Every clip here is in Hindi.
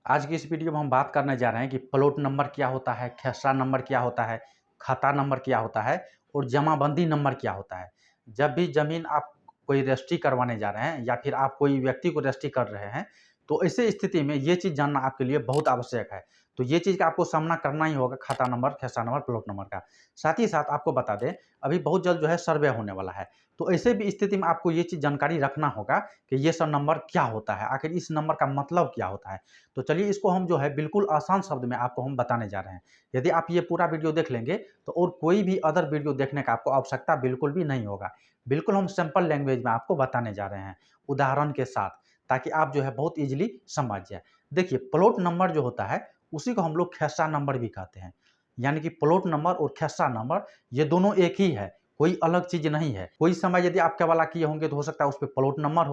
आज की इस वीडियो में हम बात करने जा रहे हैं कि प्लॉट नंबर क्या होता है, खेसरा नंबर क्या होता है, खाता नंबर क्या होता है और जमाबंदी नंबर क्या होता है। जब भी ज़मीन आप कोई रजिस्ट्री करवाने जा रहे हैं या फिर आप कोई व्यक्ति को रजिस्ट्री कर रहे हैं, तो ऐसे स्थिति में ये चीज़ जानना आपके लिए बहुत आवश्यक है। तो ये चीज़ का आपको सामना करना ही होगा, खाता नंबर, खेसरा नंबर, प्लॉट नंबर का। साथ ही साथ आपको बता दें, अभी बहुत जल्द जो है सर्वे होने वाला है। तो ऐसे भी स्थिति में आपको ये चीज़ जानकारी रखना होगा कि ये सब नंबर क्या होता है, आखिर इस नंबर का मतलब क्या होता है। तो चलिए इसको हम जो है बिल्कुल आसान शब्द में आपको हम बताने जा रहे हैं। यदि आप ये पूरा वीडियो देख लेंगे तो और कोई भी अदर वीडियो देखने का आपको आवश्यकता बिल्कुल भी नहीं होगा। बिल्कुल हम सिंपल लैंग्वेज में आपको बताने जा रहे हैं, उदाहरण के साथ, ताकि आप जो है बहुत ईज़िली समझ जाएँ। देखिए प्लॉट नंबर जो होता है उसी को हम लोग खेसरा नंबर भी कहते हैं। यानी कि प्लॉट नंबर और खेसरा नंबर ये दोनों एक ही है, कोई अलग चीज़ नहीं है। कोई समय यदि आप केवला किए होंगे तो हो सकता है उस पे प्लॉट नंबर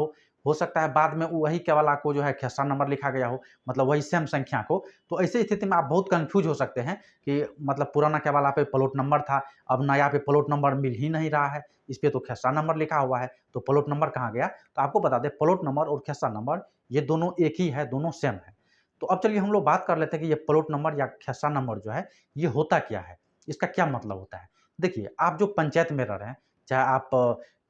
हो सकता है बाद में वही केवला को जो है खेसरा नंबर लिखा गया हो, मतलब वही सेम संख्या को। तो ऐसी स्थिति में आप बहुत कन्फ्यूज़ हो सकते हैं कि मतलब पुराना केवला पे प्लॉट नंबर था, अब नया पे प्लॉट नंबर मिल ही नहीं रहा है, इस पे तो खेसरा नंबर लिखा हुआ है, तो प्लॉट नंबर कहाँ गया? तो आपको बता दें प्लॉट नंबर और खेसरा नंबर ये दोनों एक ही है, दोनों सेम है। तो अब चलिए हम लोग बात कर लेते हैं कि ये प्लॉट नंबर या खेसरा नंबर जो है, ये होता क्या है? इसका क्या मतलब होता है? देखिए, आप जो पंचायत में रह रहे हैं, चाहे आप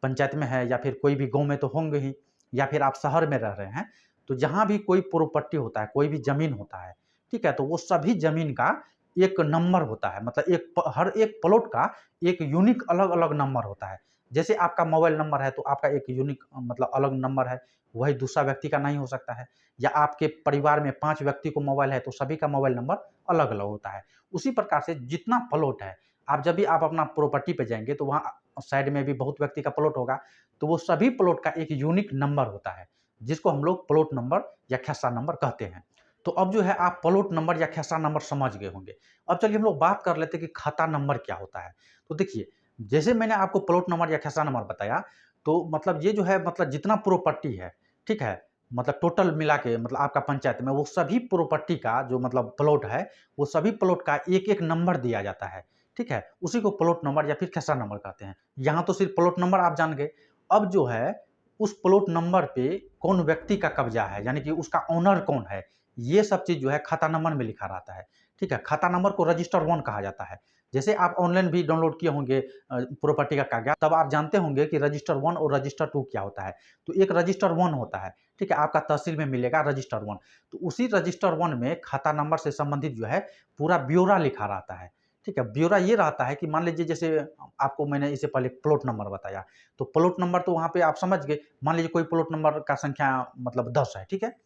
पंचायत में हैं या फिर कोई भी गाँव में तो होंगे ही, या फिर आप शहर में रह रहे हैं, तो जहाँ भी कोई प्रॉपर्टी होता है, कोई भी ज़मीन होता है, ठीक है? तो वो सभी ज़मीन का एक नंबर होता है, मतलब हर एक प्लॉट का एक यूनिक अलग-अलग नंबर होता है। जैसे आपका मोबाइल नंबर है, तो आपका एक यूनिक मतलब अलग नंबर है, वही दूसरा व्यक्ति का नहीं हो सकता है। या आपके परिवार में 5 व्यक्ति को मोबाइल है, तो सभी का मोबाइल नंबर अलग-अलग होता है। उसी प्रकार से जितना प्लॉट है, जब भी आप अपना प्रॉपर्टी पे जाएँगे, तो वहाँ साइड में भी बहुत व्यक्ति का प्लॉट होगा, तो वो सभी प्लॉट का एक यूनिक नंबर होता है, जिसको हम लोग प्लॉट नंबर या खेसरा नंबर कहते हैं। तो अब जो है आप प्लॉट नंबर या खेसरा नंबर समझ गए होंगे। अब चलिए हम लोग बात कर लेते हैं कि खाता नंबर क्या होता है। तो देखिए, जैसे मैंने आपको प्लॉट नंबर या खेसरा नंबर बताया, तो मतलब ये जो है मतलब जितना प्रॉपर्टी है, ठीक है? मतलब टोटल मिला के मतलब आपका पंचायत में वो सभी प्रॉपर्टी का जो मतलब प्लॉट है, वो सभी प्लॉट का एक-एक नंबर दिया जाता है, ठीक है? उसी को प्लॉट नंबर या फिर खेसरा नंबर कहते हैं। यहाँ तो सिर्फ प्लॉट नंबर आप जान गए। अब जो है उस प्लॉट नंबर पे कौन व्यक्ति का कब्जा है, यानी कि उसका ओनर कौन है, ये सब चीज़ जो है खाता नंबर में लिखा रहता है, ठीक है? खाता नंबर को रजिस्टर 1 कहा जाता है। जैसे आप ऑनलाइन भी डाउनलोड किए होंगे प्रॉपर्टी का कागज़, तब आप जानते होंगे कि रजिस्टर 1 और रजिस्टर 2 क्या होता है। तो एक रजिस्टर 1 होता है, ठीक है? आपका तहसील में मिलेगा रजिस्टर 1। तो उसी रजिस्टर 1 में खाता नंबर से संबंधित जो है पूरा ब्यौरा लिखा रहता है, ठीक है? ब्यौरा ये रहता है कि मान लीजिए जैसे आपको मैंने इससे पहले प्लॉट नंबर बताया, तो प्लॉट नंबर तो वहाँ पे आप समझ गए, मान लीजिए कोई प्लॉट नंबर का संख्या मतलब 10 है, ठीक है?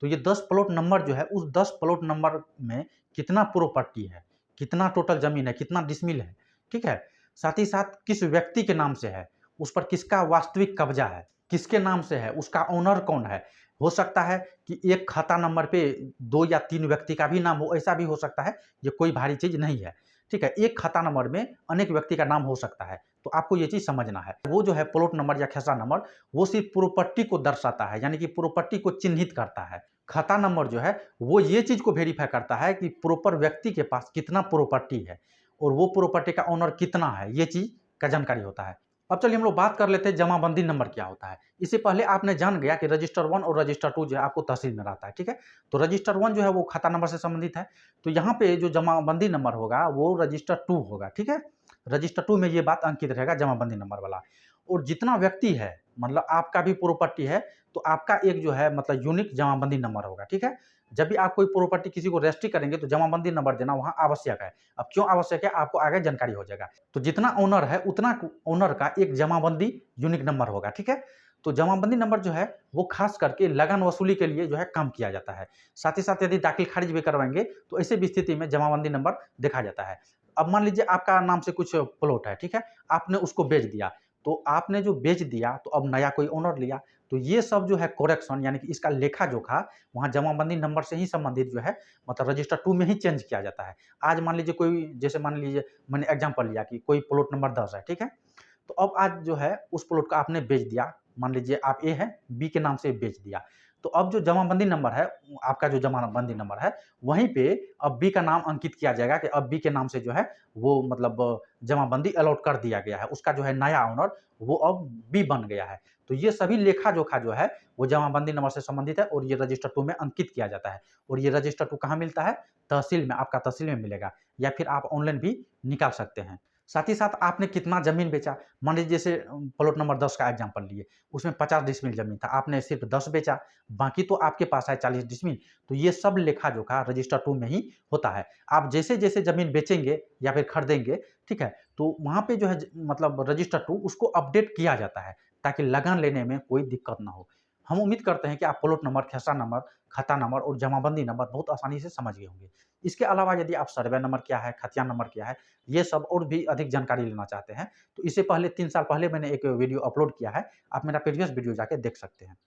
तो ये 10 प्लॉट नंबर जो है, उस 10 प्लॉट नंबर में कितना प्रॉपर्टी है, कितना टोटल ज़मीन है, कितना डिसमिल है, ठीक है? साथ ही साथ किस व्यक्ति के नाम से है, उस पर किसका वास्तविक कब्ज़ा है, किसके नाम से है, उसका ओनर कौन है। हो सकता है कि एक खाता नंबर पे 2 या 3 व्यक्ति का भी नाम हो, ऐसा भी हो सकता है, ये कोई भारी चीज़ नहीं है, ठीक है? एक खाता नंबर में अनेक व्यक्ति का नाम हो सकता है, तो आपको ये चीज़ समझना है। वो जो है प्लॉट नंबर या खेसरा नंबर, वो सिर्फ़ प्रॉपर्टी को दर्शाता है, यानी कि प्रॉपर्टी को चिन्हित करता है। खाता नंबर जो है, वो ये चीज़ को वेरीफ़ाई करता है कि प्रॉपर व्यक्ति के पास कितना प्रॉपर्टी है और वो प्रॉपर्टी का ओनर कितना है, ये चीज़ का जानकारी होता है। अब चलिए हम लोग बात कर लेते हैं जमाबंदी नंबर क्या होता है। इससे पहले आपने जान गया कि रजिस्टर 1 और रजिस्टर 2 जो है आपको तहसील में रहता है, ठीक है? तो रजिस्टर 1 जो है वो खाता नंबर से संबंधित है, तो यहाँ पे जो जमाबंदी नंबर होगा वो रजिस्टर 2 होगा, ठीक है? रजिस्टर 2 में ये बात अंकित रहेगा जमाबंदी नंबर वाला। और जितना व्यक्ति है, मतलब आपका भी प्रॉपर्टी है, तो आपका एक जो है मतलब यूनिक जमाबंदी नंबर होगा, ठीक है? जब भी आप कोई प्रॉपर्टी किसी को रजिस्ट्री करेंगे तो जमाबंदी नंबर देना वहाँ आवश्यक है। अब क्यों आवश्यक है, आपको आगे जानकारी हो जाएगा। तो जितना ओनर है उतना ओनर का एक जमाबंदी यूनिक नंबर होगा, ठीक है? तो जमाबंदी नंबर जो है वो खास करके लगान वसूली के लिए जो है काम किया जाता है। साथ ही साथ यदि दाखिल खारिज भी करवाएँगे तो ऐसे भी स्थिति में जमाबंदी नंबर देखा जाता है। अब मान लीजिए आपका नाम से कुछ प्लॉट है, ठीक है? आपने उसको बेच दिया, तो आपने जो बेच दिया तो अब नया कोई ओनर लिया, तो ये सब जो है करेक्शन, यानी कि इसका लेखा-जोखा वहाँ जमाबंदी नंबर से ही संबंधित जो है मतलब रजिस्टर 2 में ही चेंज किया जाता है। आज मान लीजिए कोई, जैसे मान लीजिए मैंने एग्ज़ाम्पल लिया कि कोई प्लॉट नंबर 10 है, ठीक है? तो अब आज जो है उस प्लॉट को आपने बेच दिया, मान लीजिए आप ए हैं, बी के नाम से बेच दिया। तो अब जो जमाबंदी नंबर है, आपका जो जमाबंदी नंबर है, वहीं पे अब बी का नाम अंकित किया जाएगा कि अब बी के नाम से जो है वो मतलब जमाबंदी अलॉट कर दिया गया है। उसका जो है नया ओनर वो अब बी बन गया है। तो ये सभी लेखा-जोखा जो है वो जमाबंदी नंबर से संबंधित है और ये रजिस्टर 2 में अंकित किया जाता है और ये रजिस्टर 2 कहाँ मिलता है? तहसील में, आपका तहसील में मिलेगा या फिर आप ऑनलाइन भी निकाल सकते हैं। साथ ही साथ आपने कितना ज़मीन बेचा, मान लीजिए जैसे प्लॉट नंबर 10 का एग्ज़ाम्पल लिए, उसमें 50 डिसमिल ज़मीन था, आपने सिर्फ 10 बेचा, बाकी तो आपके पास है 40 डिसमिल, तो ये सब लेखा-जोखा रजिस्टर 2 में ही होता है। आप जैसे-जैसे ज़मीन बेचेंगे या फिर खरीदेंगे, ठीक है? तो वहाँ पे जो है मतलब रजिस्टर 2 उसको अपडेट किया जाता है, ताकि लगन लेने में कोई दिक्कत ना हो। हम उम्मीद करते हैं कि आप प्लॉट नंबर, खेसरा नंबर, खाता नंबर और जमाबंदी नंबर बहुत आसानी से समझ गए होंगे। इसके अलावा यदि आप सर्वे नंबर क्या है, खतियान नंबर क्या है, ये सब और भी अधिक जानकारी लेना चाहते हैं, तो इससे पहले 3 साल पहले मैंने एक वीडियो अपलोड किया है, आप मेरा प्रीवियस वीडियो जाके देख सकते हैं।